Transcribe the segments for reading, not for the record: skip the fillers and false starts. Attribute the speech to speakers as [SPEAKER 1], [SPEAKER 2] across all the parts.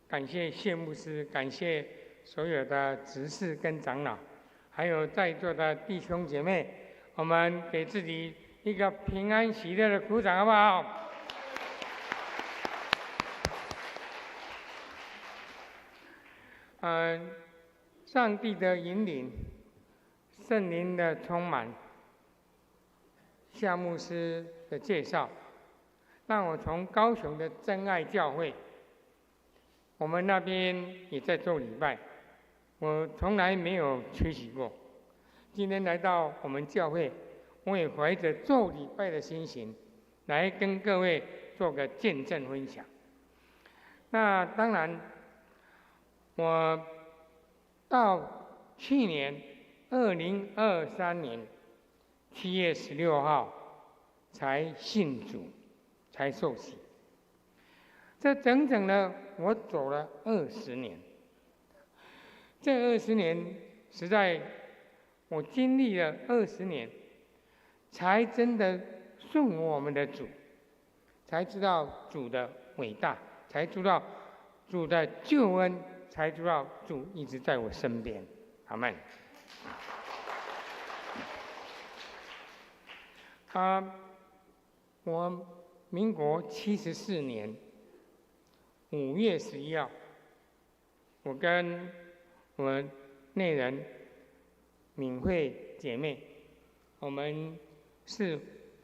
[SPEAKER 1] 感谢谢牧师，感谢所有的执事跟长老，还有在座的弟兄姐妹，我们给自己一个平安喜乐的鼓掌，好不好？上帝的引领，圣灵的充满，夏牧师的介绍，让我从高雄的真爱教会，我们那边也在做礼拜，我从来没有缺席过。今天来到我们教会，我也怀着做礼拜的心情，来跟各位做个见证分享。那当然，我到去年2023年7月16号才信主，才受洗。这整整呢，我走了20年。这20年，实在我经历了20年，才真的顺我们的主，才知道主的伟大，才知道主的救恩，才知道主一直在我身边。阿们。我民国74年5月11号，我跟我内人敏慧姐妹，我们是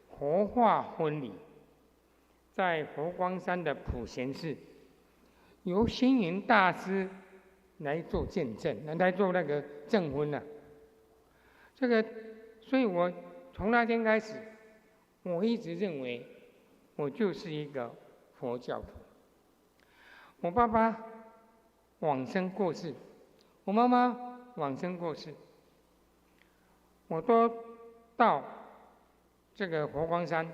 [SPEAKER 1] 活化婚礼，在佛光山的普贤寺，由星云大师来做见证，来做那个证婚啊。这个，所以我从那天开始，我一直认为我就是一个佛教徒。我爸爸往生过世，我妈妈往生过世，我都到这个佛光山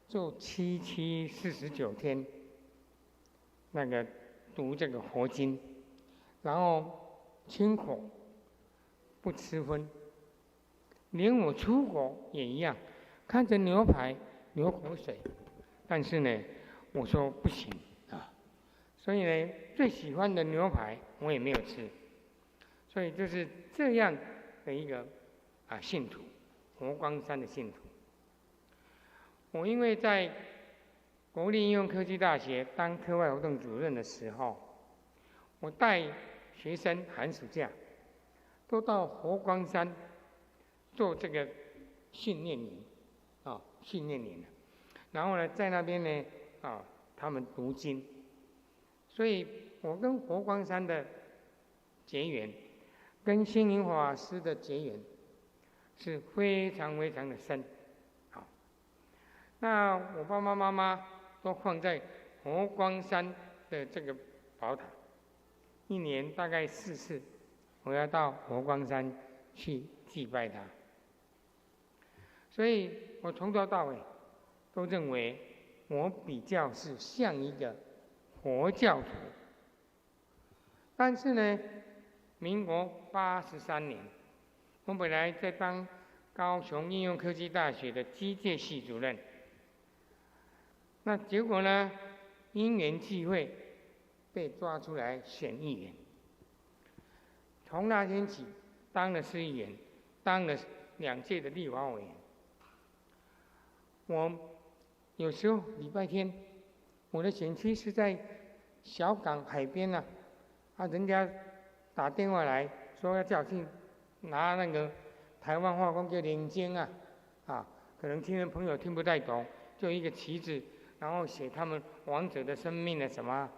[SPEAKER 1] 做749天，那个读这个佛经，然后清口，不吃荤，连我出国也一样，看着牛排流口水，但是呢，我说不行啊，所以呢，最喜欢的牛排我也没有吃，所以就是这样的一个信徒，佛光山的信徒。我因为在国立应用科技大学当课外活动主任的时候，我带学生寒暑假都到佛光山做这个训练营，训练营，然后呢，在那边呢，他们读经，所以我跟佛光山的结缘，跟星云法师的结缘，是非常非常的深。那我爸爸妈妈都放在佛光山的这个宝塔，一年大概4次，我要到佛光山去祭拜他。所以我从头到尾都认为我比较是像一个佛教徒。但是呢，民国83年，我本来在当高雄应用科技大学的机械系主任，那结果呢，因缘际会被抓出来选议员。从那天起，当了市议员，当了2届的立法委员。我有时候礼拜天，我的选区是在小港海边人家打电话来说要叫我去拿那个台湾话讲叫领巾可能听人朋友听不太懂，就一个旗子，然后写他们亡者的生命的什么，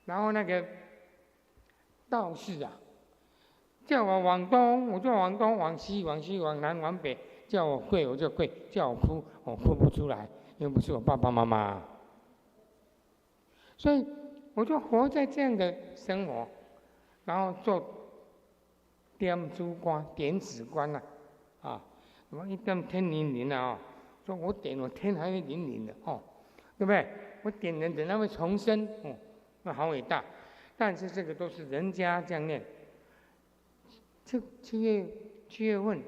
[SPEAKER 1] 然后那个道士叫我往东，我就往东；往西，往西；往南，往北。叫我跪，我就跪；叫我哭，我哭不出来，又不是我爸爸妈妈。所以我就活在这样的生活，然后做点珠官、点子官我一点天灵灵说我点我天还会灵灵的对不对？我点人等他会重生那好伟大。但是这个都是人家这样念。7月份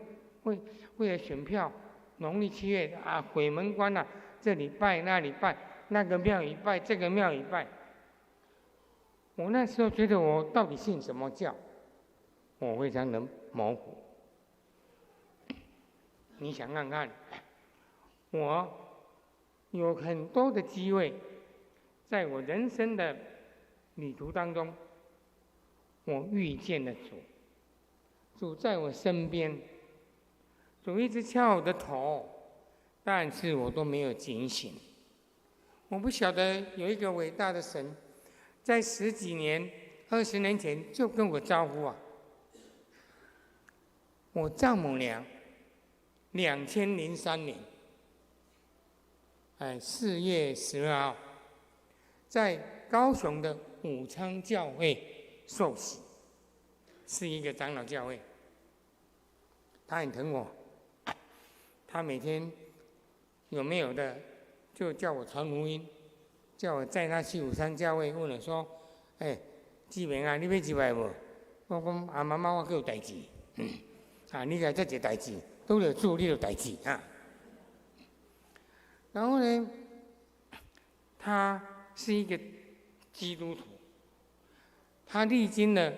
[SPEAKER 1] 为了选票，农历7月鬼门关这里拜那里拜，那个庙一拜，这个庙一拜。我那时候觉得我到底信什么教，我非常的模糊。你想看看，我有很多的机会，在我人生的旅途当中，我遇见了主，主在我身边，主一直敲我的头，但是我都没有警醒。我不晓得有一个伟大的神，在10几年、20年前就跟我招呼啊。我丈母娘2003年4月12号，在高雄的武昌教会受洗，是一个长老教会。他很疼我，他每天有没有的就叫我传福音，叫我载他去武昌教会，问我说：“志明啊，你要入来无？”我讲：“啊，妈妈，我还有代志。你来这个代志，都有做你的代志啊。”然后呢，他是一个基督徒，他历经了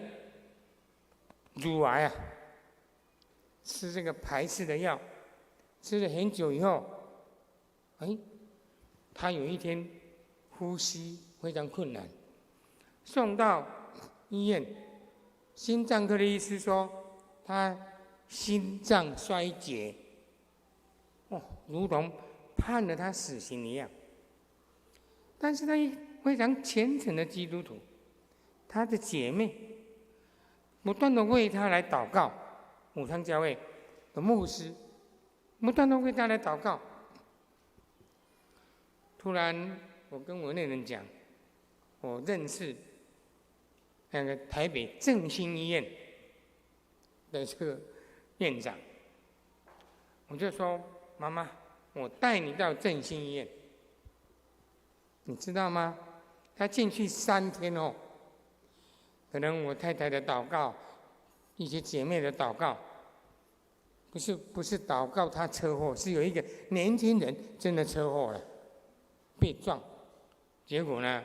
[SPEAKER 1] 乳癌啊，吃这个排斥的药，吃了很久以后，他有一天呼吸非常困难，送到医院，心脏科的医师说他心脏衰竭，如同判了他死刑一样。但是他非常虔诚的基督徒，他的姐妹不断的为他来祷告，武昌教会的牧师不断的为他来祷告。突然，我跟我那人讲，我认识那个台北振兴医院的这个院长，我就说：“妈妈，我带你到振兴医院。”你知道吗？他进去3天后，可能我太太的祷告，一些姐妹的祷告，不是祷告他车祸，是有一个年轻人真的车祸了，被撞，结果呢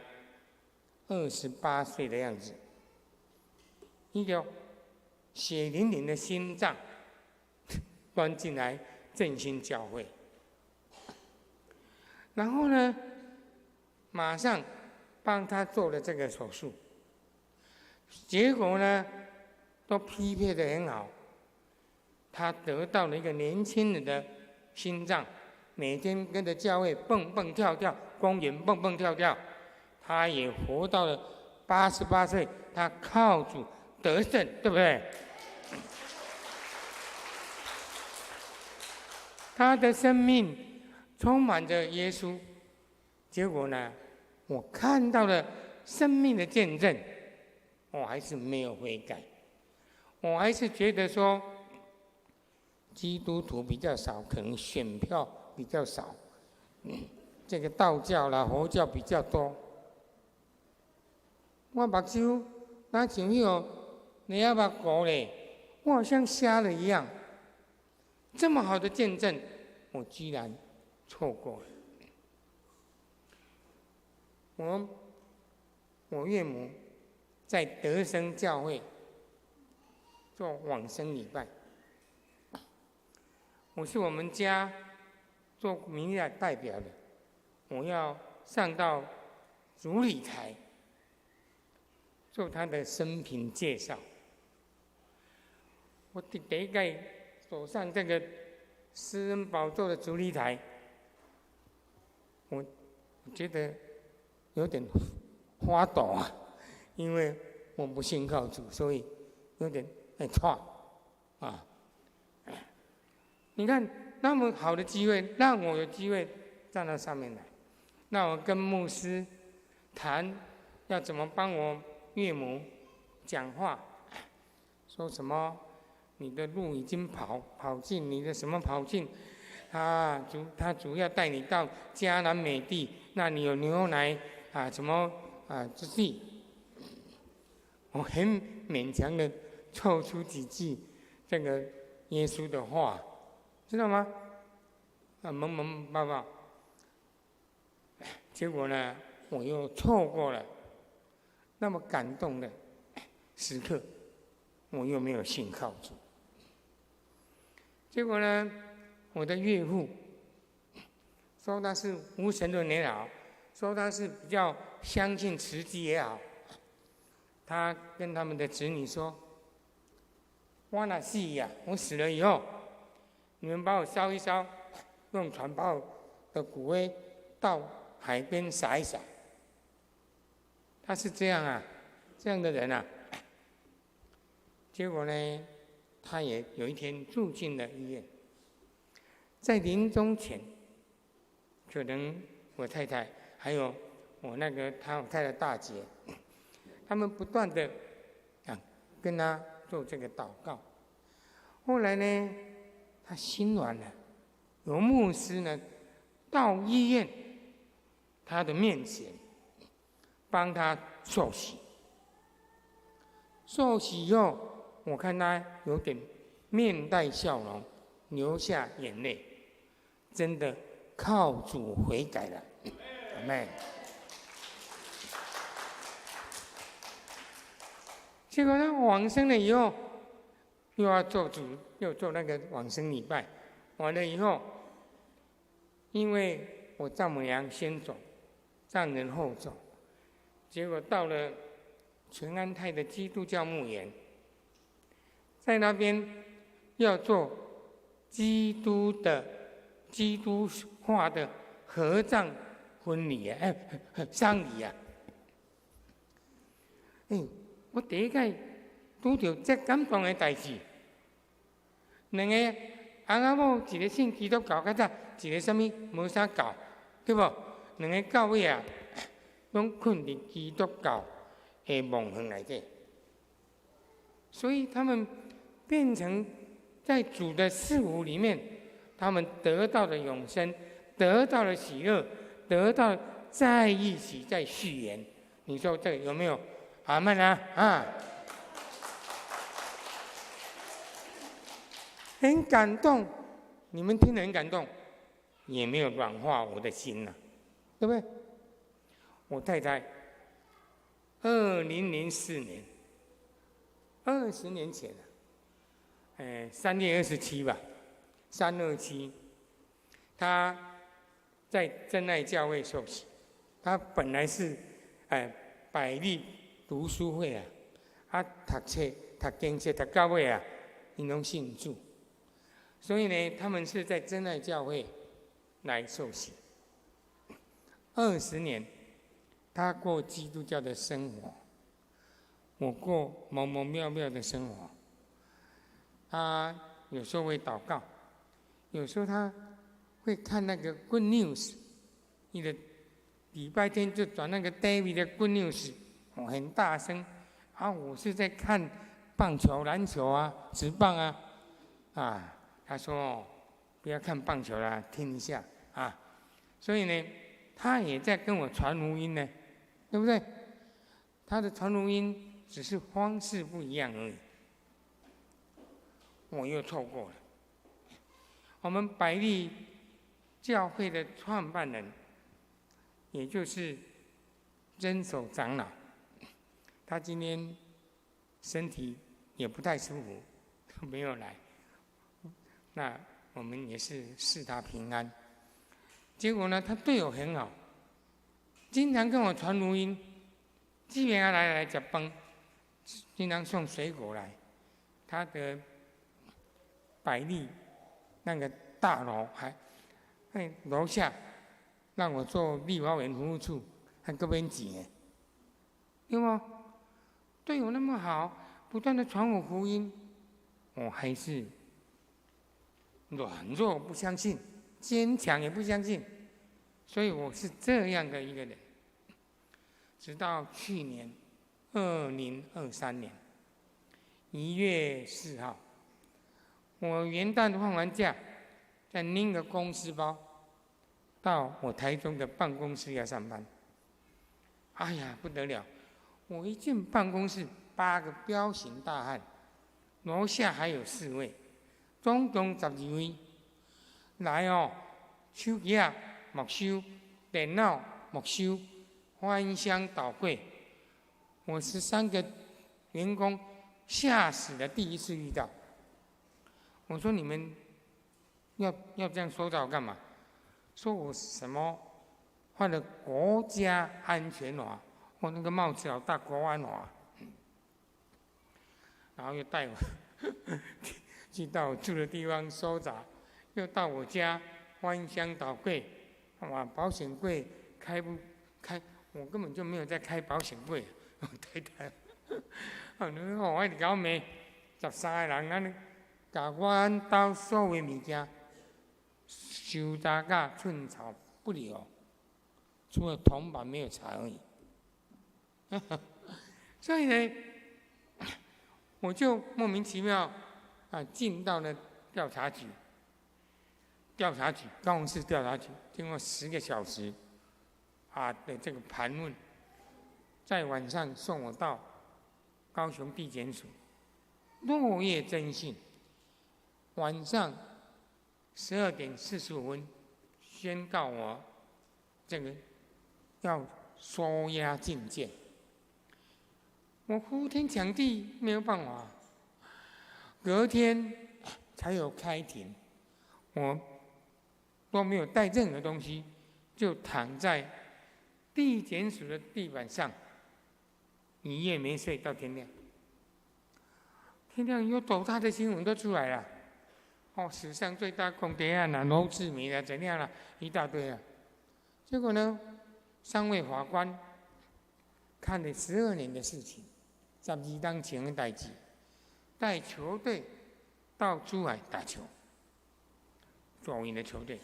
[SPEAKER 1] ，28岁的样子，一个血淋淋的心脏关进来振兴教会，然后呢，马上帮他做了这个手术，结果呢，都匹配得很好，他得到了一个年轻人的心脏，每天跟着教会蹦蹦跳跳，公园蹦蹦跳跳，他也活到了88岁，他靠主得胜，对不对？他的生命充满着耶稣，结果呢，我看到了生命的见证，我还是没有悔改，我还是觉得说，基督徒比较少，可能选票比较少，这个道教啦、佛教比较多。我目睭哪像迄个你要把狗嘞，我好像瞎了一样。这么好的见证，我居然错过了。我岳母在德生教会做往生礼拜，我是我们家做民意代表的，我要上到主礼台做他的生平介绍。我第一个走上这个施恩宝座的主礼台，我觉得有点发抖啊，因为我不信靠主，所以有点喘啊。你看那么好的机会，让我有机会站到上面来，那我跟牧师谈要怎么帮我岳母讲话，说什么你的路已经跑尽，你的什么跑尽，他主要带你到迦南美地，那里有牛奶什么之地，我很勉强的凑出几句这个耶稣的话，知道吗？蒙蒙爸爸，结果呢，我又错过了那么感动的时刻，我又没有信靠主。结果呢，我的岳父说他是无神论也好，说他是比较相信慈济也好，他跟他们的子女说：“我哪死呀？我死了以后，你们把我烧一烧，用船把我的骨灰到海边撒一撒。”他是这样啊，这样的人啊。结果呢，他也有一天住进了医院。在临终前，可能我太太还有我他太太大姐，他们不断的跟他做这个祷告。后来呢，他心软了，有牧师呢到医院他的面前，帮他受洗。受洗以后，我看他有点面带笑容，流下眼泪，真的靠主悔改了。阿们。结果他往生了以后，又要做那个往生礼拜，完了以后，因为我丈母娘先走，丈人后走，结果到了全安泰的基督教牧园，在那边要做基督化的合葬婚礼丧礼啊！我第一届拄到这感动的代志，两个翁仔某一个信基督教，较早一个啥物无啥教，对无？两个教会啊，拢困伫基督教的梦园内底，所以他们变成在主的赐福里面，他们得到了永生，得到了喜乐，得到在一起在续缘。你说这个有没有？阿们啊！很感动，你们听得很感动，也没有软化我的心呐，对不对？我太太2004年，20年前3月27吧，327，她在真爱教会受洗。她本来是百利读书会啊，读册、读经册、读到尾啊，因拢信主。所以呢，他们是在真爱教会来受洗。20年，他过基督教的生活，我过某某妙妙的生活。他有时候会祷告，有时候他会看那个 Good News， 你的礼拜天就转那个 David 的 Good News， 很大声啊！我是在看棒球、篮球啊、职棒啊。他说：“不要看棒球啦，听一下啊。”所以呢，他也在跟我传福音呢，对不对？他的传福音只是方式不一样而已。我又错过了。我们百利教会的创办人，也就是真守长老，他今天身体也不太舒服，没有来。那我们也是赐他平安。结果呢，他对我很好，经常跟我传福音，基本上来吃饭，经常送水果来。他的百利那个大楼楼下让我做立法委员服务处，还各边钱，对吗？对我那么好，不断的传我福音，我还是软弱不相信，坚强也不相信，所以我是这样的一个人。直到去年2023年1月4号，我元旦放完假，再拎个公司包到我台中的办公室要上班。哎呀，不得了！我一进办公室，8个彪形大汉，楼下还有4位。总共12位，来手机没收，电脑没收，翻箱倒柜，我13个员工吓死了，第一次遇到。我说你们要这样说我干嘛？说我什么犯了国家安全法，我那个帽子好大，国安法，然后又带我去到我住的地方搜查，又到我家翻箱倒柜，把保险柜开，我根本就没有在开保险柜，我太太，我一直搞骂，13个人安尼，把阮兜所有物件收查到寸草不留，除了铜板没有查而已。所以呢，我就莫名其妙进到了调查局，高雄市调查局，经过10个小时的这个盘问，在晚上送我到高雄地检署，落叶侦讯，晚上12点45分宣告我这个要收押禁见。我呼天抢地没有办法，隔天才有开庭，我都没有带任何东西，就躺在地检署的地板上，一夜没睡到天亮。天亮有斗大的新闻都出来了，史上最大空谍案罗志明怎样了，一大堆啊。结果呢，3位法官看了12年的事情，12当前的代志，带球队到珠海打球，做赢的球队。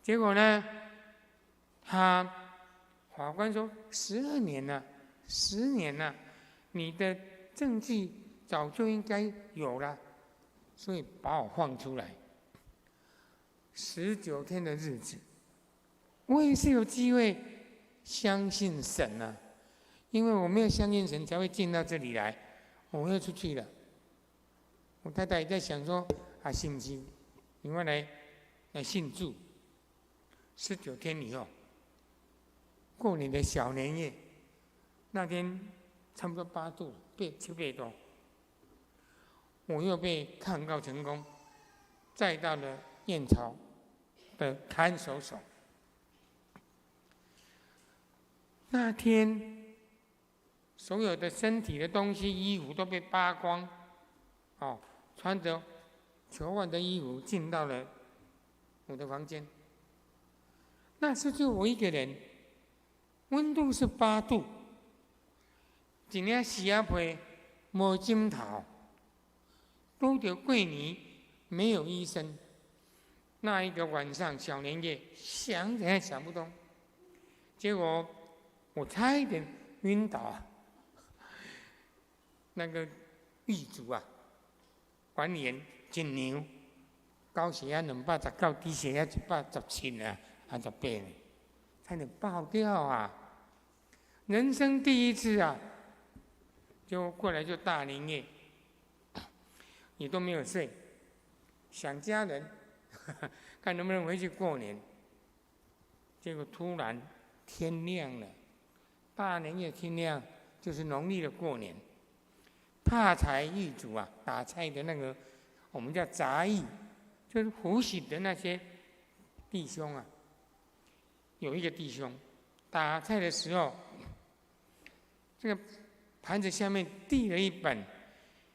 [SPEAKER 1] 结果呢，法官说12年了，10年了，你的证据早就应该有了，所以把我放出来。19天的日子，我也是有机会相信神啊，因为我没有相信神，才会进到这里来，我又出去了。我太太也在想说，信不信？因为来信主。19天以后，过年的小年夜，那天差不多8度，7、8度，我又被抗告成功，再到了燕巢的看守所。那天，所有的身体的东西、衣服都被扒光，穿着囚犯的衣服进到了我的房间。那时就我一个人，温度是8度，一领洗牙被无枕头，拄着过年没有医生。那一个晚上小年夜，想怎样想不通，结果我差一点晕倒那个狱卒管理员真牛，高血压219，低血压117啊，108呢，差点爆掉人生第一次就过来就大年夜，也都没有睡，想家人，看能不能回去过年。结果突然天亮了，大年夜天亮就是农历的过年。怕财狱卒打菜的那个，我们叫杂役，就是服刑的那些弟兄有一个弟兄打菜的时候，这个盘子下面递了一本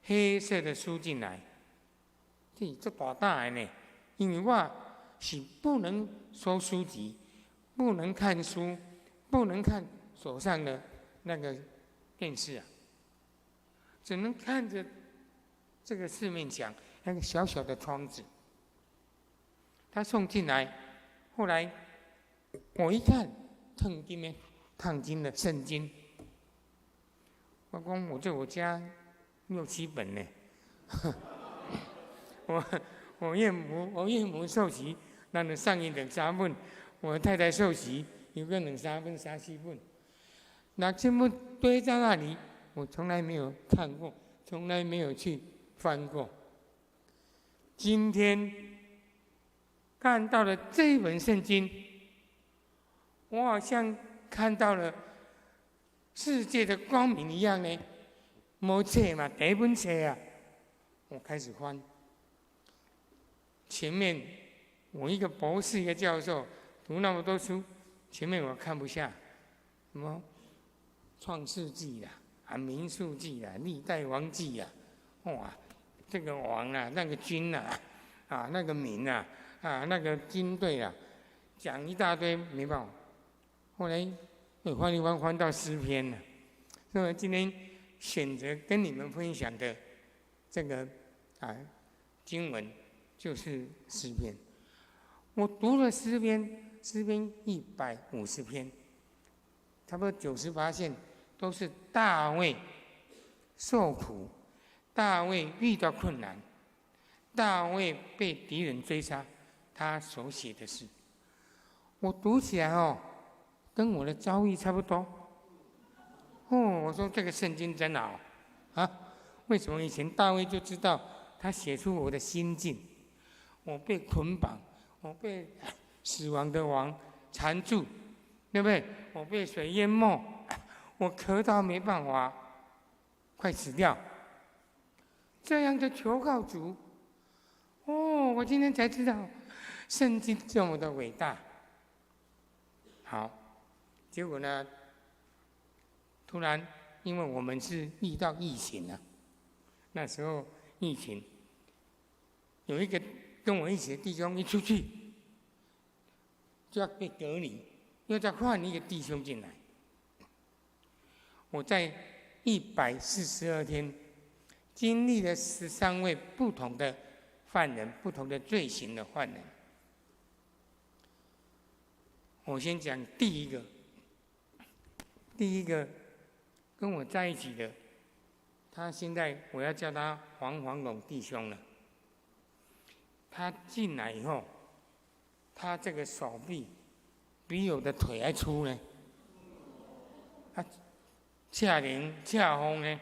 [SPEAKER 1] 黑色的书进来，这大大的呢，因为我是不能收书籍，不能看书，不能看手上的那个电视只能看着这个四面墙那个小小的窗子。他送进来，后来我一看，烫金的圣经，我讲我家6、7本呢。我岳母受洗，咱就送伊2、3本；我太太受洗，有个2、3本、3、4本。那全部堆在那里，我从来没有看过，从来没有去翻过。今天看到了这本圣经，我好像看到了世界的光明一样呢？没册嘛，第一本册啊，我开始翻。前面我一个博士，一个教授，读那么多书，前面我看不下，什么创世纪啦、民数记啦、历代王记啦，哇，这个王啊，那个君啊，那个民啊，那个军队啊，讲一大堆，没办法。后来翻一翻，翻到诗篇了。所以今天选择跟你们分享的这个经文，就是诗篇。我读了诗篇150篇，差不多90%都是大卫受苦，大卫遇到困难，大卫被敌人追杀，他所写的诗。我读起来跟我的遭遇差不多。我说这个圣经真好为什么以前大卫就知道他写出我的心境？我被捆绑，我被死亡的王缠住，对不对？我被水淹没，我咳到没办法，快死掉。这样的求告主，我今天才知道圣经这么的伟大。好，结果呢？突然，因为我们是遇到疫情了，那时候疫情，有一个跟我一起的弟兄一出去，就要被隔离，又再换一个弟兄进来。我在142天，经历了13位不同的犯人，不同的罪行的犯人。我先讲第一个。跟我在一起的，他现在我要叫他黄龙弟兄了。他进来以后，他这个手臂比我的腿还粗呢。他恰灵恰风呢，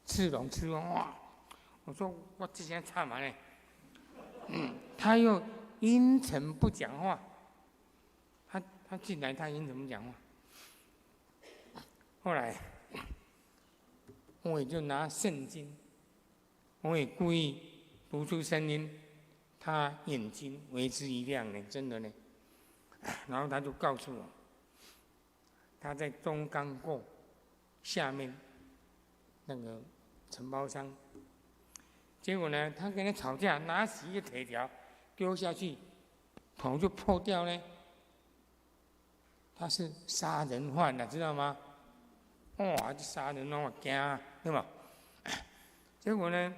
[SPEAKER 1] 刺龙哇！我说我之前差嘛呢？他又阴沉不讲话。他进来，他阴沉不讲话。后来。我也就拿圣经，我也故意读出声音，他眼睛为之一亮呢，真的呢。然后他就告诉我，他在中钢构下面那个承包商，结果呢，他跟他吵架，拿起一个铁条丢下去，头就破掉呢。他是杀人犯了，知道吗？这杀人让我惊，对吧？结果呢，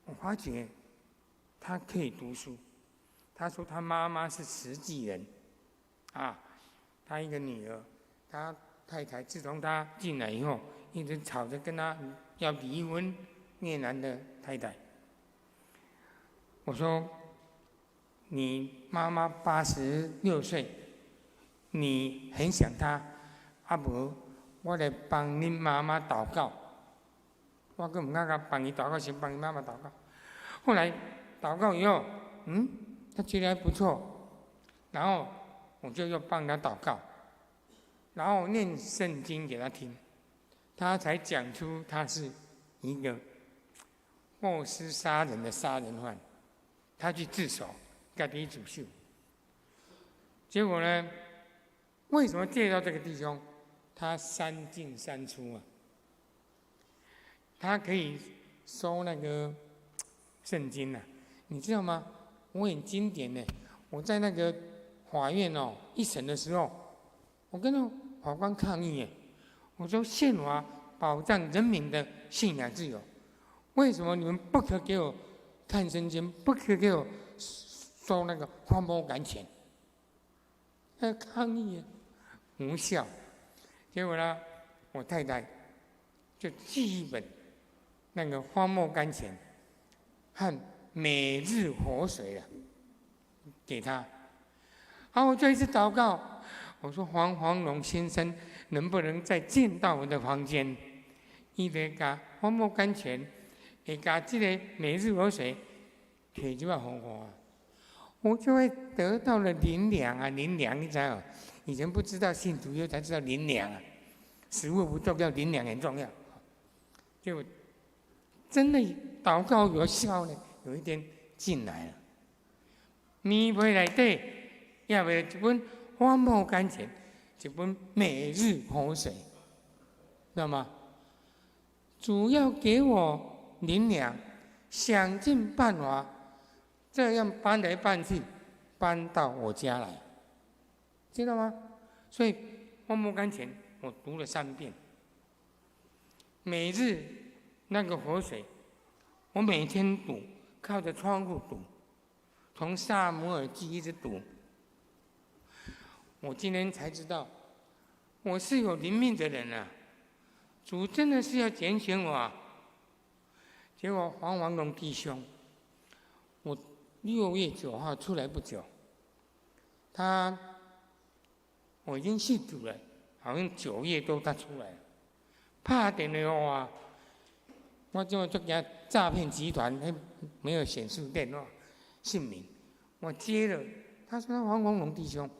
[SPEAKER 1] 我发觉他可以读书。他说他妈妈是慈济人，他一个女儿，他太太自从他进来以后，一直吵着跟他要离婚，越南的太太。我说，你妈妈86岁，你很想她，无？我来帮恁妈妈祷告，我更唔敢帮你祷告，先帮你妈妈祷告。后来祷告以后，他觉得还不错，然后我就又帮他祷告，然后念圣经给他听，他才讲出他是一个过失杀人的杀人犯，他去自首，家己自首。结果呢，为什么介绍这个弟兄？他3进3出他可以收那个圣经你知道吗？我很经典呢。我在那个法院一审的时候，我跟那法官抗议我说宪法保障人民的信仰自由，为什么你们不可给我看圣经，不可给我收那个荒漠感钱？抗议无效。结果呢，我太太就寄一本那个荒漠甘泉和每日活水给他，然后我就一直祷告，我说黄龙先生能不能再进到我的房间，伊来甲荒漠甘泉，会甲这个每日活水摕就要给我就会得到了灵粮，你知道？以前不知道信主，又才知道灵粮食物不重要，灵粮很重要。就真的祷告有效呢，有一天进来了，棉被内底也有一本花木甘泉，一本每日活水，知道吗？主要给我灵粮，想尽办法，这样搬来搬去，搬到我家来，知道吗？所以花木甘泉我读了3遍，每日那个活水，我每天读，靠着窗户读，从撒母耳记一直读。我今天才知道，我是有灵命的人啊！主真的是要拣选我啊！结果黄王龙弟兄，我6月9号出来不久，我已经信主了，好像9月多他出来了，拍电话我，我就给诈骗集团，没有显示电话姓名，我接了，他说黄王龙弟兄，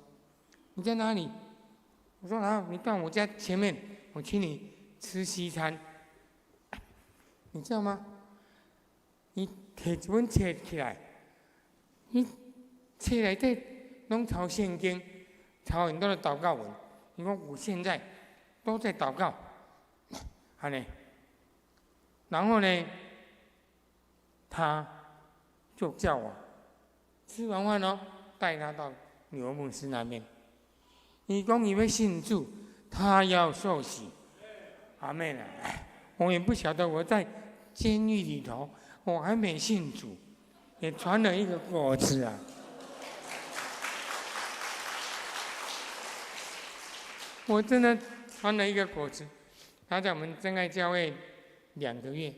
[SPEAKER 1] 你在哪里？我说好，你到我家前面，我请你吃西餐。你知道吗？你摕一本册起来，你册内底拢抄圣经，抄很多的祷告文。你说我现在都在祷告，安尼，然后呢，他就叫我吃完饭哦，带他到牛牧师那边。你讲你要信主，他要受洗，阿妹呢？我也不晓得我在监狱里头，我还没信主，也传了一个果子啊！我真的传了一个果子。他在我们真爱教会2个月，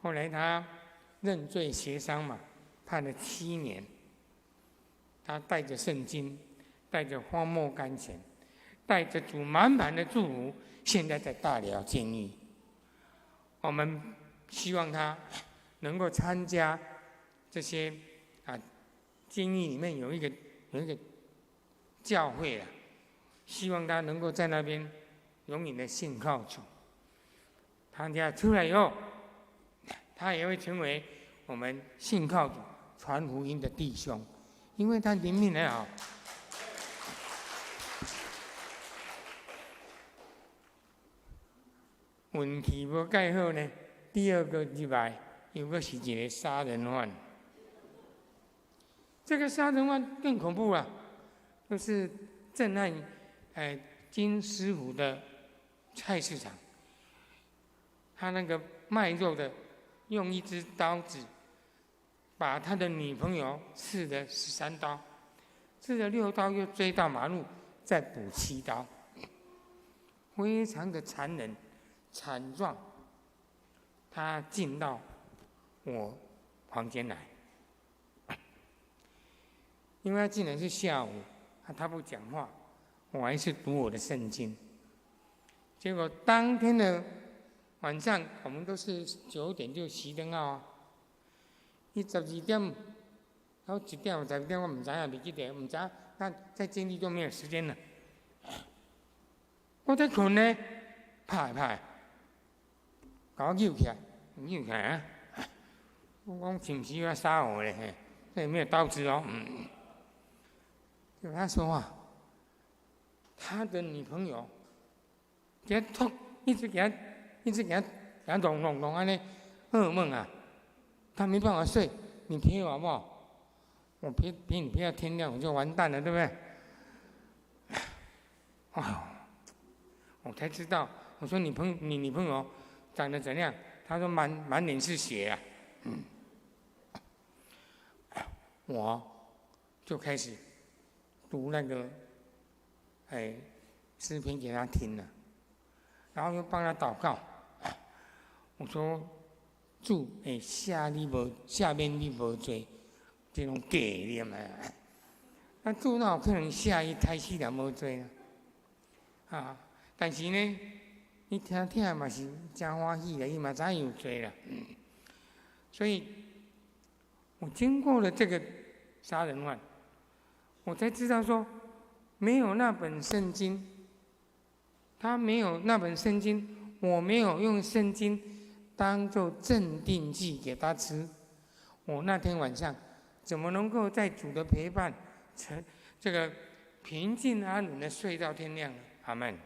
[SPEAKER 1] 后来他认罪协商嘛，判了7年。他带着圣经，带着荒漠甘泉，带着主满满的祝福，现在在大寮监狱。我们希望他能够参加这些监狱里面有一个教会啊，希望他能够在那边永远的信靠主。他家出来以后，他也会成为我们信靠主、传福音的弟兄，因为他灵命很好。运气无介好呢，第2个礼拜又个是一个杀人犯。这个杀人犯更恐怖啊，就是震撼金师傅的菜市场，他那个卖肉的用一支刀子把他的女朋友刺了13刀，刺了6刀，又追到马路再补7刀，非常的残忍。惨状，他进到我房间来，因为他进来是下午，他不讲话，我还是读我的圣经。结果当天的晚上，我们都是9点就熄灯啊。12点，然后1点、12点，我唔知啊，未记得，唔知，那在监狱就没有时间了。我在困呢，拍。把我扭起来，扭起来啊！我讲是不是要杀我嘞？这里没有刀子哦。就他说啊，他的女朋友给他痛，一直给他弄安尼噩梦啊，他没办法睡。你陪我好不好？我陪你陪到天亮，我就完蛋了，对不对？我才知道，我说你女朋友长得怎样？他说满脸是血啊。我就开始读那个诗篇给他听了，然后又帮他祷告。我说主下面你无做这种假念啊，那主哪有可能下一胎死人无做呢？但是呢，你听嘛是真欢喜的，伊嘛知影有罪啦。所以，我经过了这个杀人犯，我才知道说，没有那本圣经，他没有那本圣经，我没有用圣经当做镇定剂给他吃，我那天晚上怎么能够在主的陪伴，这个平静安稳的睡到天亮呢？阿们。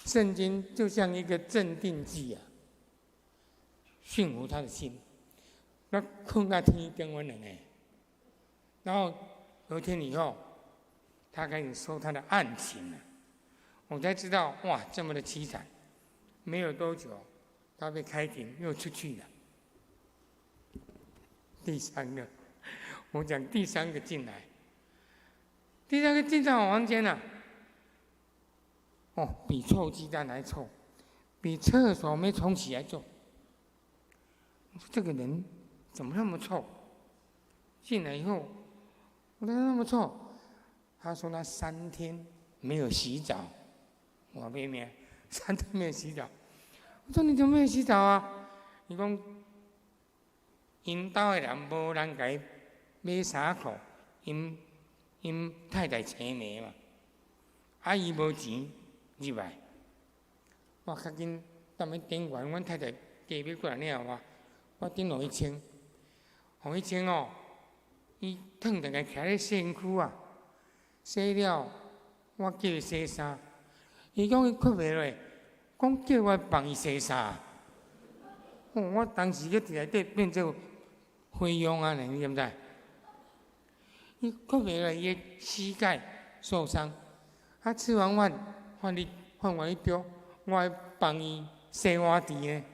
[SPEAKER 1] 圣经就像一个镇定剂啊，驯服他的心。那困到天灯昏了呢，然后隔天以后，他开始说他的案情了，我才知道哇，这么的凄惨。没有多久，他被开庭又出去了。第三个，我讲第三个进来，第三个进到我房间了。哦，比臭鸡蛋还臭，比厕所没冲洗还臭。我说这个人怎么那么臭？进来以后，我说那么臭。他说他3天没有洗澡。我妹妹3天没有洗澡。我说你怎么没有洗澡啊？伊讲，因家的人无人给他买衫裤，因太太请的嘛，啊伊无钱入来。我较紧，等下电话，阮太太加要过来领我顶落去穿，互伊穿哦，伊烫定个徛咧身躯啊，洗了，我叫伊洗衫，伊讲伊困袂落，讲叫我帮伊洗衫。哦，我当时个伫内底变做菲佣啊，你知毋知？伊困袂落，伊个膝盖受伤，啊，吃完饭换我一丢，我还帮伊洗碗池呢。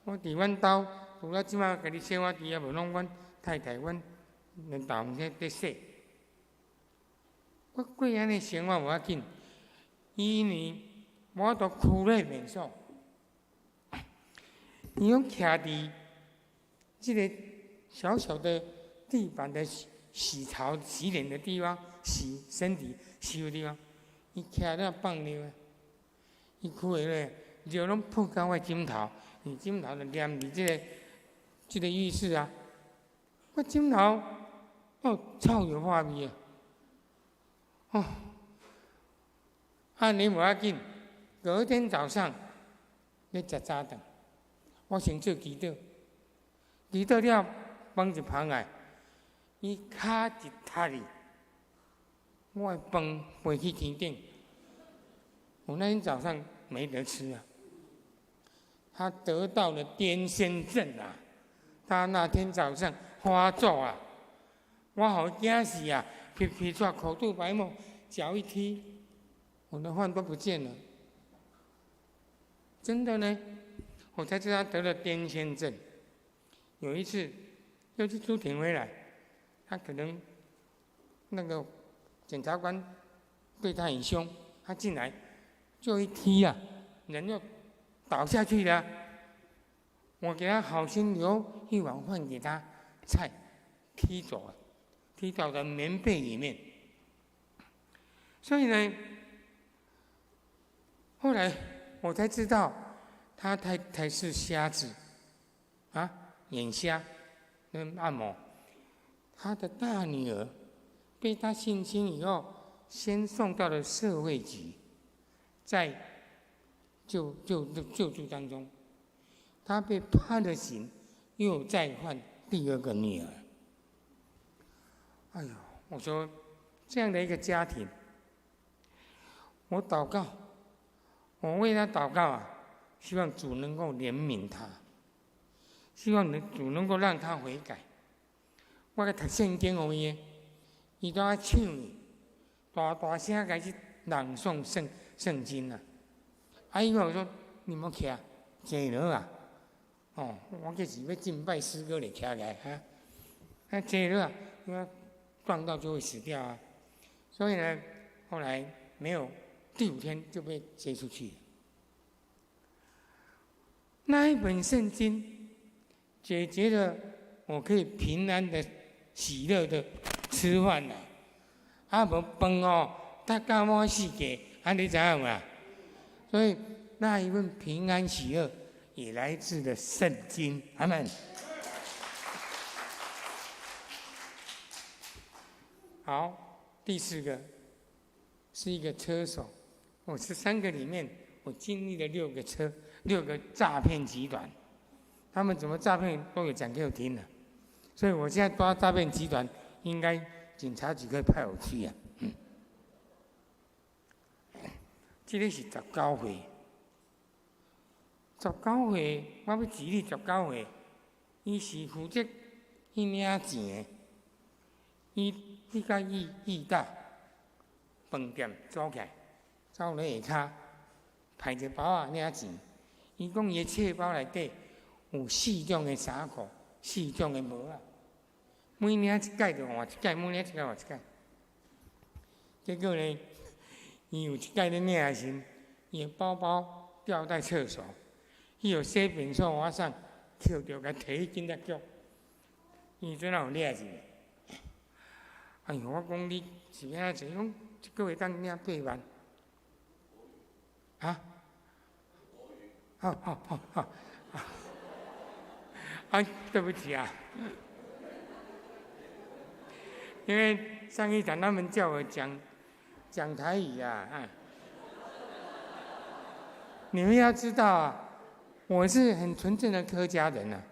[SPEAKER 1] 我伫阮兜，除了即马家己洗碗池，也无拢阮太太、阮两大红在洗。我过安尼生活无要紧，伊呢，我都苦累免受。伊拢徛伫即个小小的地板的洗脸的地方，洗身体洗的地方，伊徛咧放尿啊，伊哭的咧，尿拢扑到我枕头，伊枕头就黏伫即个浴室啊，我枕头臭油化味啊，哦，安尼无要紧，隔天早上要食早顿，我先做祈祷，祈祷了放一旁来，伊骹一塌去，我的饭飞去天顶。我那天早上没得吃啊，他得到了癫痫症啊，他那天早上发作啊，我好惊死啊，皮皮抓口吐白沫，脚一踢，我的饭都不见了。真的呢，我才知道他得了癫痫症。有一次又去出庭回来，他可能那个检察官对他很凶，他进来就一踢啊，人就倒下去了。我给他好心留一碗饭给他，菜踢走了，踢到了棉被里面。所以呢，后来我才知道他太太是瞎子啊，眼瞎，按摩。他的大女儿被他性侵以后，先送到了社会局，在救助当中，他被判了刑，又再换第2个女儿。哎呦，我说这样的一个家庭，我祷告，我为他祷告啊，希望主能够怜悯他，希望主能够让他悔改。我甲读圣经互伊，伊都爱唱，大声开始朗诵圣经啊。啊，伊我说你们徛坐落啊，哦，我就是要敬拜诗歌来徛来哈，啊坐落啊，因为撞到就会死掉啊。所以呢，后来没有第5天就被接出去了。那一本圣经解决了我可以平安的、喜乐的吃饭啦，啊无饭哦，他干我死个，啊你知影嘛？所以那一份平安喜乐也来自了圣经，阿们。好，第4个是一个车手，我是3个里面，我经历了6个诈骗集团，他们怎么诈骗都有讲给我听的，所以我现在抓诈骗集团，应该警察局可以派我去啊。这个是19岁，19岁，我要指你19岁，伊是负责去领钱的，伊甲义大饭店租起来，走咧下骹，排一个包仔领钱。伊讲伊的册包内底有4种的衫裤，4种的帽仔，每领一届就换一届，每领一届换一届。结果呢，伊有一届咧领的时，伊的包包掉在厕所，伊有洗便所我送，捡着甲摕去警察局，伊怎啊有领钱？哎呦，我讲你是安怎？讲一个月当领8万，啊？好，啊，对不起啊，因为上一场他们叫我讲台语啊，你们要知道啊，我是很纯正的客家人啊，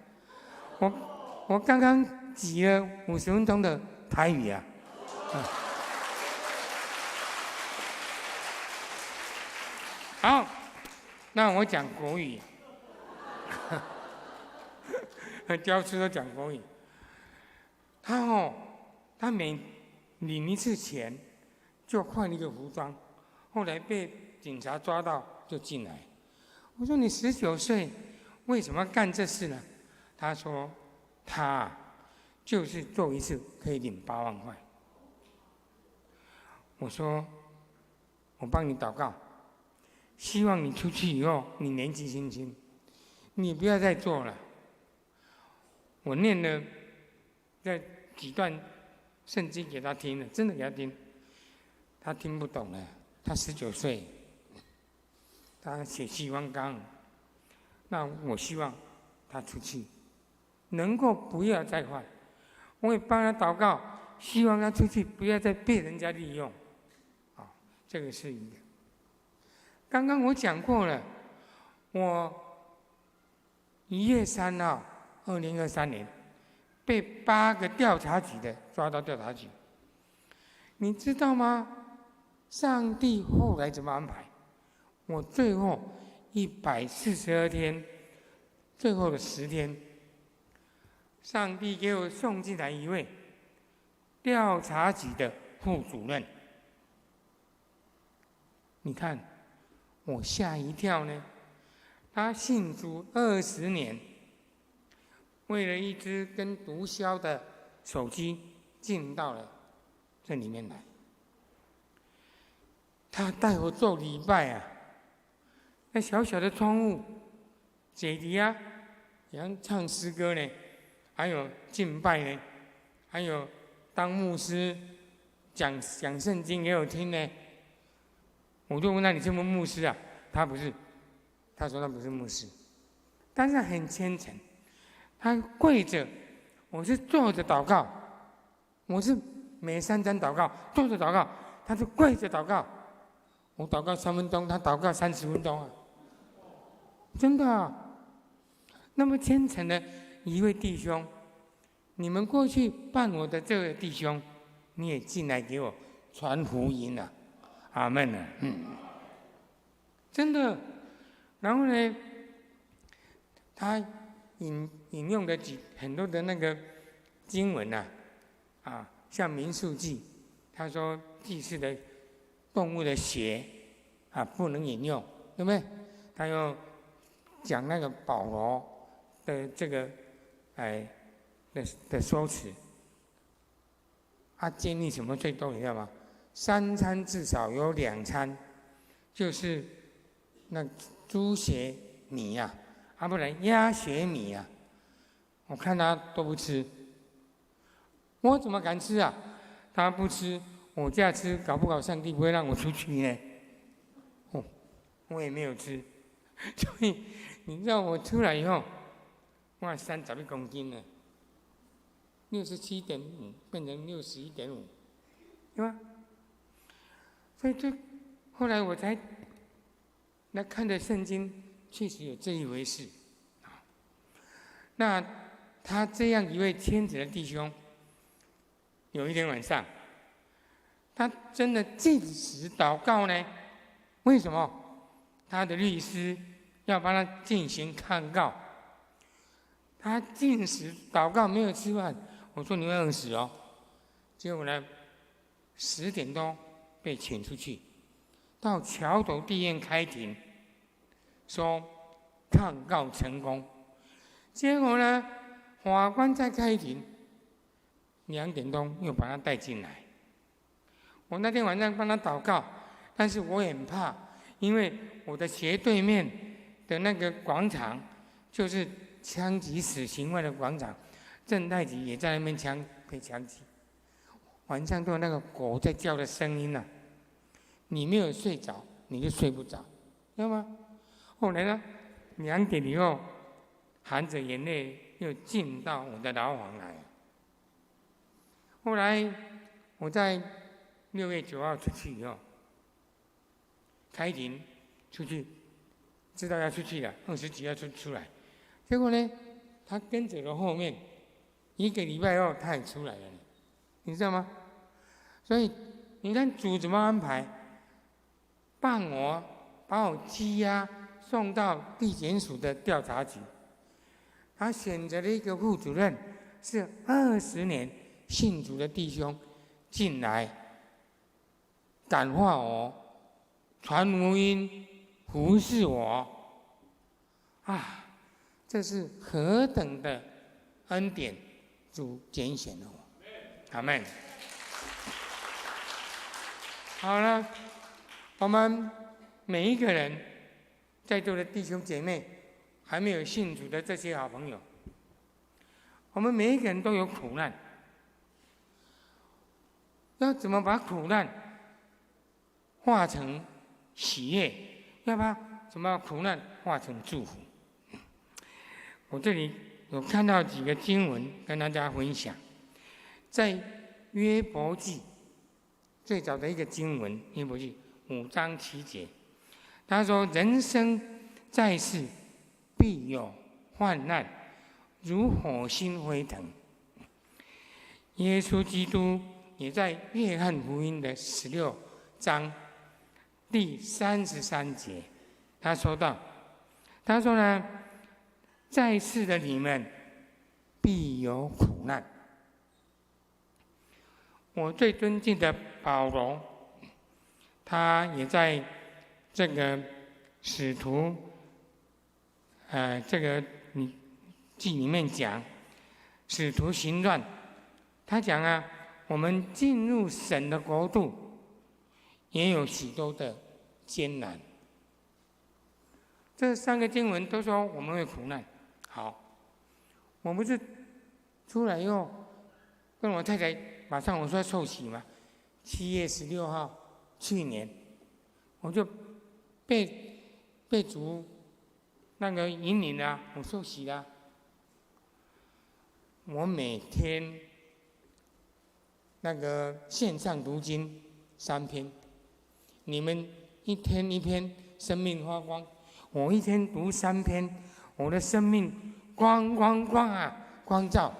[SPEAKER 1] 我刚刚挤了50分钟的台语啊。好，那我讲国语，教书都讲国语。他每领一次钱就换一个服装，后来被警察抓到就进来。我说你19岁，为什么要干这事呢？他说他就是做一次可以领8万块。我说我帮你祷告，希望你出去以后你年纪轻轻，你不要再做了。我念了这几段圣经给他听了，真的给他听，他听不懂了。他19岁，他血气方刚。那我希望他出去能够不要再坏，我也帮他祷告，希望他出去不要再被人家利用。这个是一个。刚刚我讲过了，我1月3号，2023年被8个调查局的抓到调查局。你知道吗？上帝后来怎么安排？我最后142天，最后的10天，上帝给我送进来一位调查局的副主任。你看，我吓一跳呢。他信主20年，为了一只跟毒枭的手机进到了这里面来。他带我做礼拜啊，那小小的窗户，姐弟啊，然后唱诗歌呢，还有敬拜呢，还有当牧师讲圣经给我听呢。我就问他：“你是不是牧师啊？”他不是，他说他不是牧师，但是很虔诚。他跪着，我是坐着祷告，我是每3章祷告，坐着祷告，他是跪着祷告。我祷告3分钟，他祷告30分钟啊，真的啊。那么虔诚的一位弟兄，你们过去办我的这位弟兄，你也进来给我传福音啊。阿们啊，真的。然后呢，他引用的很多的那个经文啊，像民数记，他说祭祀的动物的血啊不能引用，对不对？他又讲那个保罗的这个的说辞，他建立什么最多，你知道吗？3餐至少有2餐，就是那猪血米呀，不然鸭血米呀。我看他都不吃，我怎么敢吃啊？他不吃，我这样吃，搞不好上帝不会让我出去呢。我也没有吃，所以你知道我出来以后，我31公斤了，67.5变成61.5。对吧？所以后来我才来看的圣经，确实有这一回事。那他这样一位天子的弟兄，有一天晚上，他真的禁食祷告呢？为什么？他的律师要帮他进行抗告。他禁食祷告没有吃饭，我说你会饿死哦。结果呢，10点多被请出去，到桥头地院开庭，说抗告成功。结果呢，法官在开庭，2点多又把他带进来。我那天晚上帮他祷告，但是我也很怕，因为我的斜对面的那个广场就是枪击死刑犯的广场，正太吉也在那边被枪击，晚上都有那个狗在叫的声音啊，你没有睡着，你就睡不着，知道吗？后来呢，2点以后，含着眼泪又进到我的牢房来。后来我在6月9号出去以后，开庭出去，知道要出去了，20几号出来，结果呢，他跟着了后面，1个礼拜后他也出来了，你知道吗？所以你看主怎么安排，把我羁押送到地检署的调查局，他选择了一个副主任，是20年信主的弟兄进来感化我，传福音，服侍我，啊，这是何等的恩典！主拣选了我，阿们。好了，我们每一个人，在座的弟兄姐妹，还没有信主的这些好朋友，我们每一个人都有苦难，要怎么把苦难化成喜悦？要把怎么苦难化成祝福？我这里有看到几个经文跟大家分享，在约伯记最早的一个经文，约伯记5章7节，他说：“人生在世，必有患难，如火星飞腾。”耶稣基督也在约翰福音的16章第33节，他说道：“他说呢，在世的你们必有苦难。”我最尊敬的保罗，他也在这个使徒这个记里面讲，使徒行传，他讲啊，我们进入神的国度，也有许多的艰难。这3个经文都说我们会苦难。好，我不是出来以后跟我太太马上我说受洗嘛，7月16号，去年我就被主那个引领了，我受洗了。我每天那个线上读经3篇，你们1天1篇，生命发光。我1天读3篇，我的生命光啊，光照。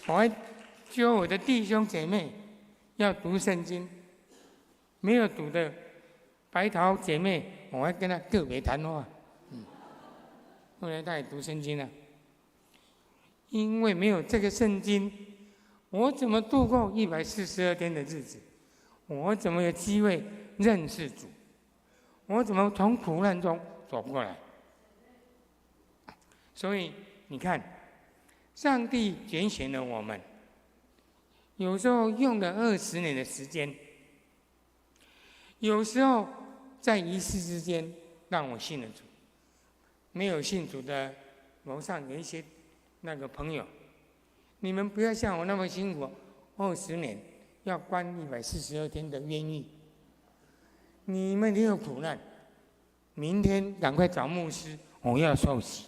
[SPEAKER 1] 我还教我的弟兄姐妹要读圣经，没有读的白桃姐妹，我还跟她个别谈话。后来她也读圣经了。因为没有这个圣经，我怎么度过142天的日子？我怎么有机会认识主？我怎么从苦难中走过来？所以你看，上帝拣选了我们，有时候用了20年的时间，有时候在一夕之间让我信了主。没有信主的，楼上有一些那个朋友，你们不要像我那么辛苦，20年要关142天的冤狱，你们也有苦难。明天赶快找牧师，我要受洗。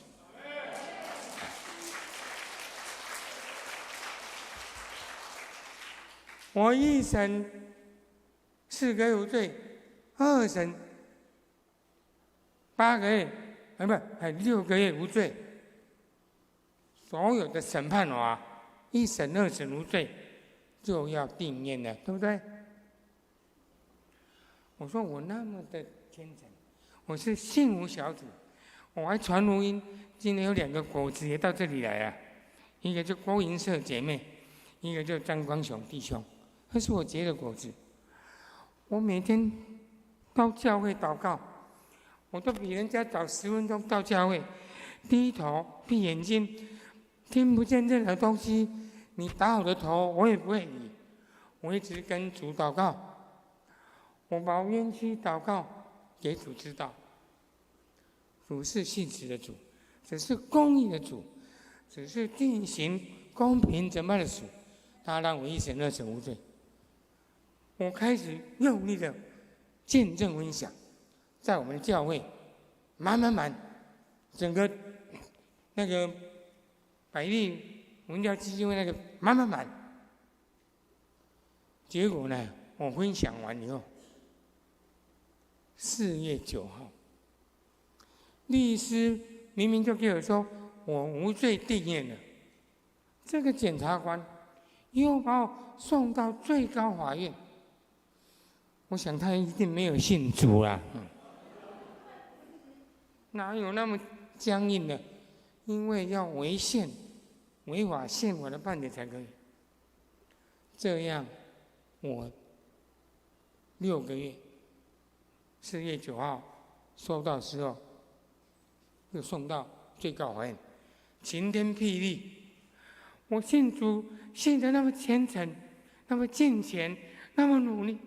[SPEAKER 1] 我一审4个月无罪，2审8个月，不，6个月无罪。所有的审判1审、2审无罪，就要定谳了，对不对？我说我那么的虔诚，我是信无小子，我还传福音。今天有2个果子也到这里来了，一个就郭银社姐妹，一个就张光雄弟兄，这是我结的果子。我每天到教会祷告，我都比人家早10分钟到教会，低头闭眼睛，听不见任何东西。你打我的头，我也不会理，我一直跟主祷告，我把冤屈祷告给主知道。主是信实的主，只是公义的主，只是进行公平审判的主。他让我1审、2审无罪。我开始用力的见证分享，在我们的教会满，整个那个百利文教基金会那个满。结果呢，我分享完以后，4月9号，律师明明就跟我说我无罪定谳了，这个检察官又把我送到最高法院。我想他一定没有信主啦，哪有那么僵硬的？因为要违宪、违法宪法的判决才可以。这样，我6个月，4月9号收到之后，又送到最高法院，晴天霹雳。我信主信得那么虔诚，那么敬虔，那么努力，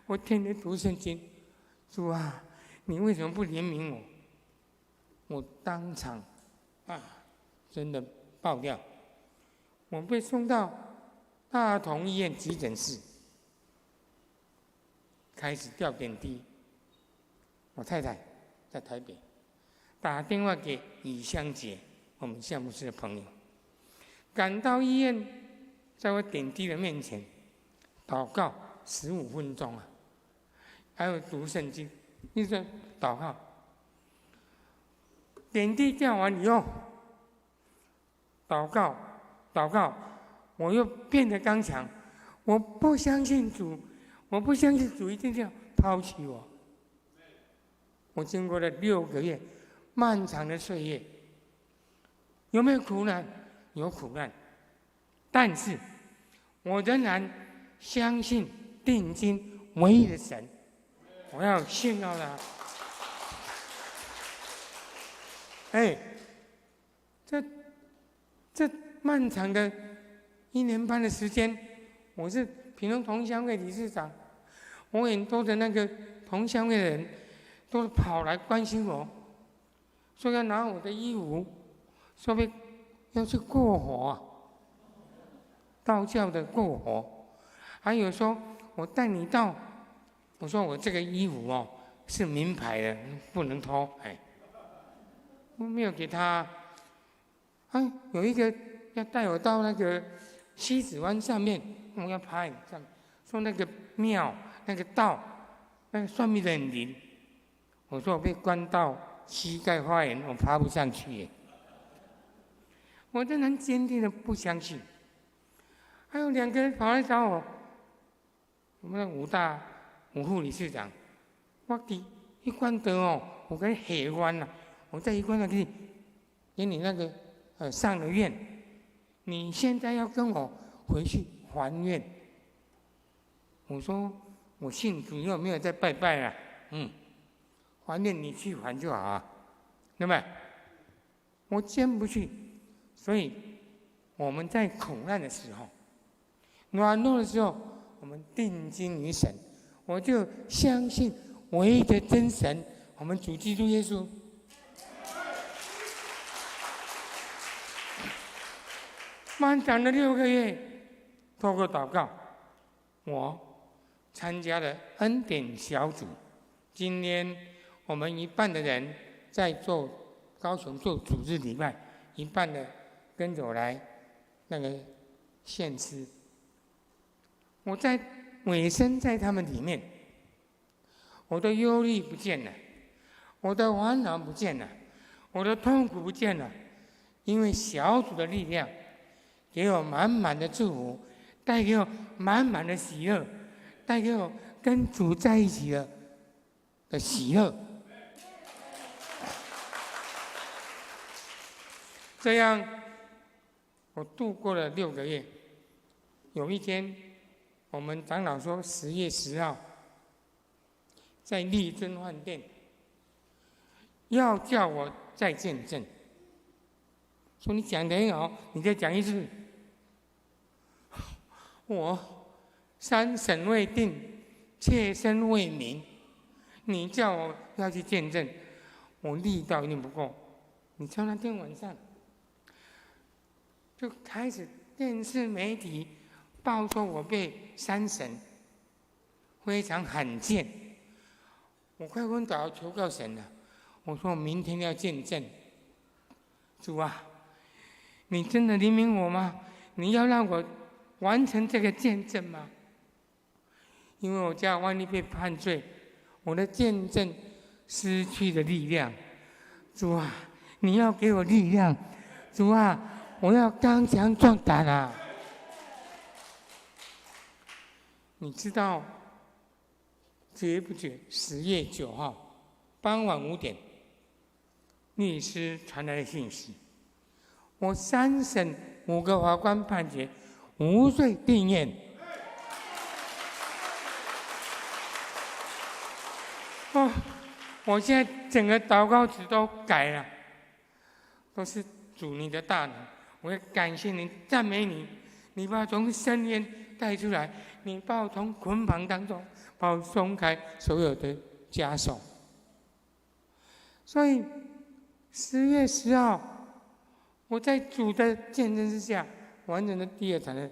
[SPEAKER 1] 我天天读圣经。主啊，你为什么不怜悯我？我当场真的爆掉。我被送到大同医院急诊室，开始吊点滴。我太太在台北，打电话给李香杰，我们项目室的朋友，赶到医院，在我点滴的面前祷告15分钟还有读圣经，一直祷告。点滴吊完以后，祷告，我又变得刚强。我不相信主，我不相信主一定要抛弃我。我经过了6个月漫长的岁月，有没有苦难？有苦难，但是我仍然相信定睛唯一的神。我要信靠他。这漫长的1年半的时间，我是屏东同乡会理事长，我很多的那个同乡会的人都跑来关心我，说要拿我的衣服，说要去过火道教的过火，还有说我带你到，我说我这个衣服是名牌的，不能偷，我没有给他。有一个要带我到那个西子湾上面，我要拍上面，说那个庙、那个道、那个算命的很灵。我说我被关到膝盖发炎，我爬不上去。我仍然坚定的不相信。还有2个人跑来找我，我们的吴副理事长，我伫一关得我跟黑关了，我在一关上给你那个上了院，你现在要跟我回去还愿。我说我信主又没有在拜拜了，还愿你去还就好对吧？我坚不去，所以我们在苦难的时候、软弱的时候，我们定睛于神，我就相信唯一的真神，我们主基督耶稣。漫长的6个月，透过祷告，我参加了恩典小组。今天我们一半的人在做高雄做主日礼拜，一半的跟着我来那个献诗。我在委身在他们里面，我的忧虑不见了，我的烦恼不见了，我的痛苦不见了，因为小组的力量给我满满的祝福，带给我满满的喜乐，带给我跟主在一起的喜乐。这样，我度过了6个月。有一天，我们长老说10月10号，在丽珍饭店，要叫我再见证。说你讲得很好，你再讲一次。我3审未定，切身为民，你叫我要去见证，我力道一定不够。你知道那天晚上，就开始电视媒体报说我被3审，非常罕见。我快昏倒，求告神了。我说我明天要见证，主啊，你真的怜悯我吗？你要让我完成这个见证吗？因为我家万一被判罪，我的见证失去了力量。主啊，你要给我力量。主啊，我要刚强壮胆啊！你知道，觉不觉10月9号傍晚5点，律师传来的信息，我3审5个法官判决无罪定谳。哦，我现在整个祷告词都改了，都是主你的大能，我要感谢你，赞美你，你把我从深渊带出来，你把我从捆绑当中，把我松开所有的枷锁。所以10月10号，我在主的见证之下，完成了第2场的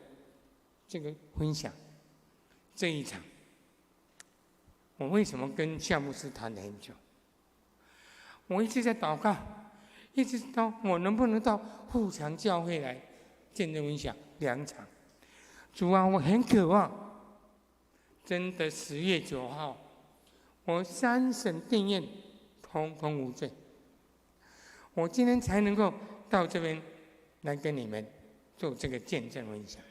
[SPEAKER 1] 这个分享。这一场，我为什么跟夏牧师谈了很久？我一直在祷告，一直到我能不能到富强教会来见证分享2场。主啊，我很渴望，真的10月9号，我3审定谳，通通无罪。我今天才能够到这边来跟你们做这个见证分享。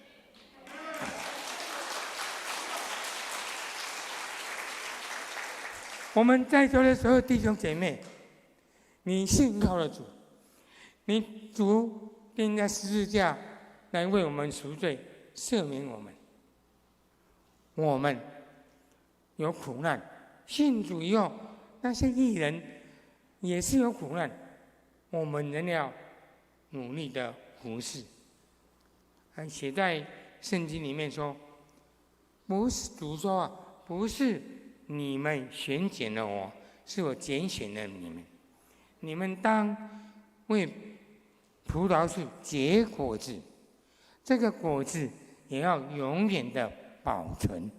[SPEAKER 1] 我们在座的所有弟兄姐妹，你信靠了主，你主钉在十字架来为我们赎罪，赦免我们。我们有苦难，信主以后，那些义人也是有苦难，我们仍要努力的服侍。还写在圣经里面说，不是主说啊，不是你们选拣了我，是我拣选了你们。你们当为葡萄树结果子，这个果子也要永远的保存。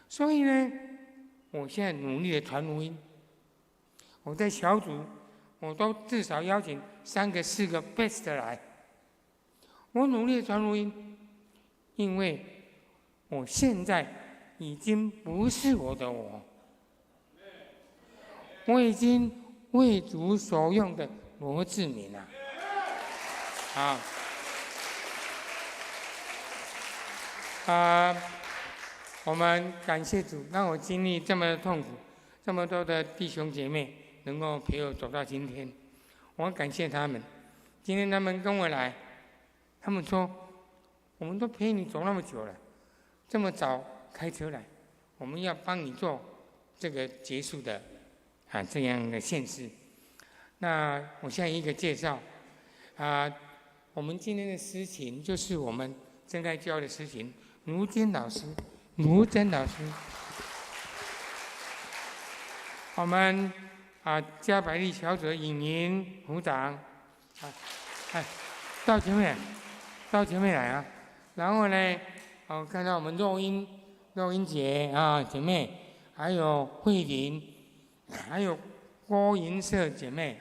[SPEAKER 1] 所以呢，我现在努力的传福音。我在小组，我都至少邀请3个4个 best 来。我努力的传福音，因为我现在已经不是我的我，我已经为主所用的罗志明了。我们感谢主，让我经历这么的痛苦，这么多的弟兄姐妹能够陪我走到今天，我感谢他们。今天他们跟我来，他们说，我们都陪你走那么久了，这么早开车来，我们要帮你做这个结束的这样的献诗。那我现在一个介绍我们今天的诗情就是我们真爱教的诗情，卢真老师。我们加百利小组的尹莹组长到前面来啊！然后呢，看到我们肉英姐姐妹，还有慧玲，还有郭银色姐妹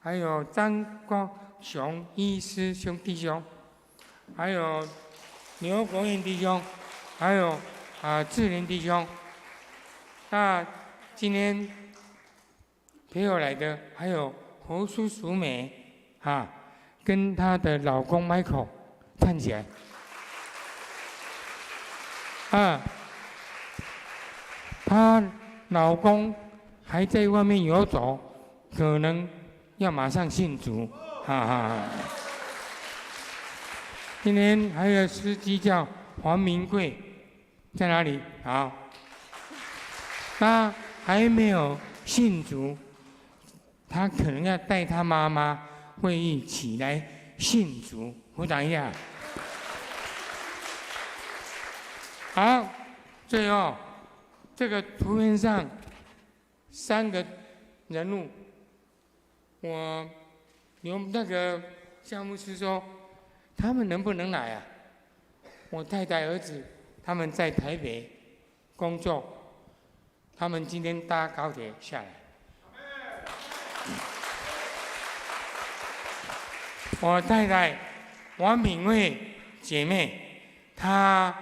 [SPEAKER 1] 还有张光雄医师弟兄，还有刘国彦弟兄，还有志林弟兄。那今天陪我来的还有侯淑淑美跟她的老公 Michael， 站起来。她老公还在外面游走，可能要马上信主，今天还有司机叫黄明贵，在哪里？好，他还没有信主，他可能要带他妈妈会一起来信主。鼓掌一下。好，最后这个图片上3个人物，我那个项目师说，他们能不能来啊？我太太儿子他们在台北工作，他们今天搭高铁下来。我太太王敏慧姐妹，她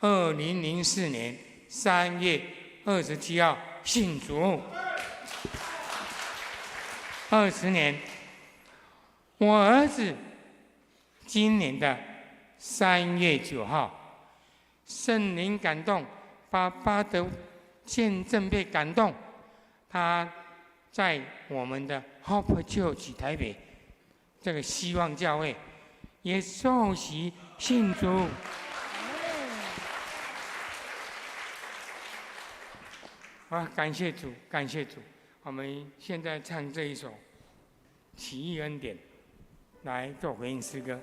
[SPEAKER 1] 2004年3月27号信主，20年。我儿子今年的3月9号，圣灵感动，爸爸的见证被感动，他在我们的 Hope Church 台北这个希望教会也受洗信主。感谢主，感谢主。我们现在唱这一首《奇异恩典》，来做回应诗歌。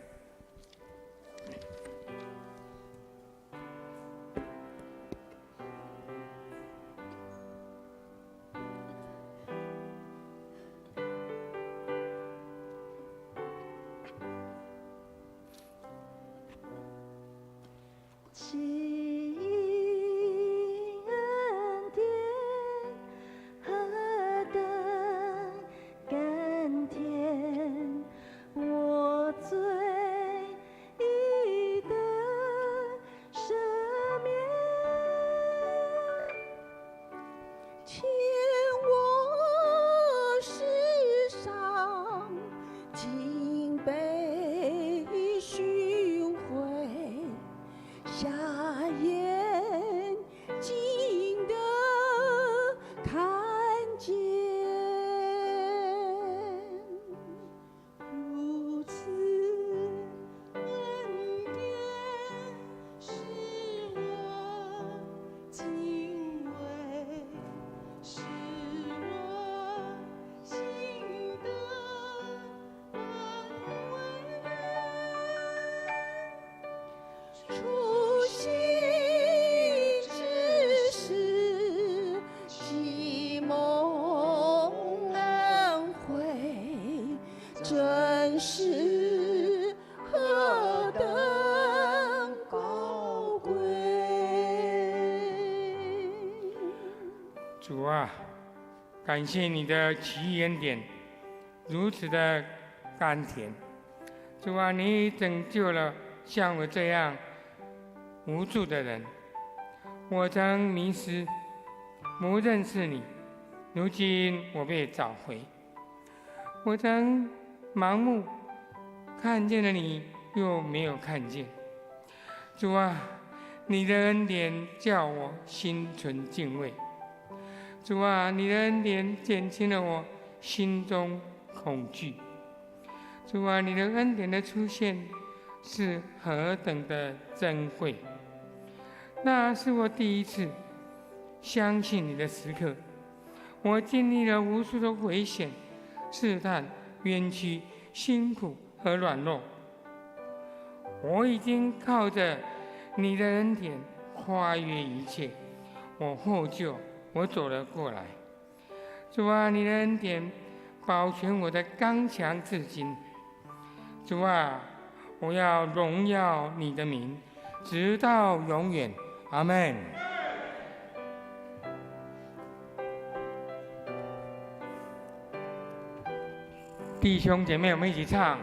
[SPEAKER 1] 主啊，感谢你的奇异恩典，如此的甘甜。主啊，你拯救了像我这样无助的人。我曾迷失，不认识你，如今我被找回。我曾盲目，看见了你，又没有看见。主啊，你的恩典叫我心存敬畏。主啊，你的恩典减轻了我心中恐惧。主啊，你的恩典的出现是何等的珍贵！那是我第一次相信你的时刻。我经历了无数的危险、试探、冤屈、辛苦和软弱。我已经靠着你的恩典跨越一切，我获救。我走了过来。主啊，你的恩典保全我的刚强至今。主啊，我要荣耀你的名，直到永远。阿们。弟兄姐妹，我们一起唱。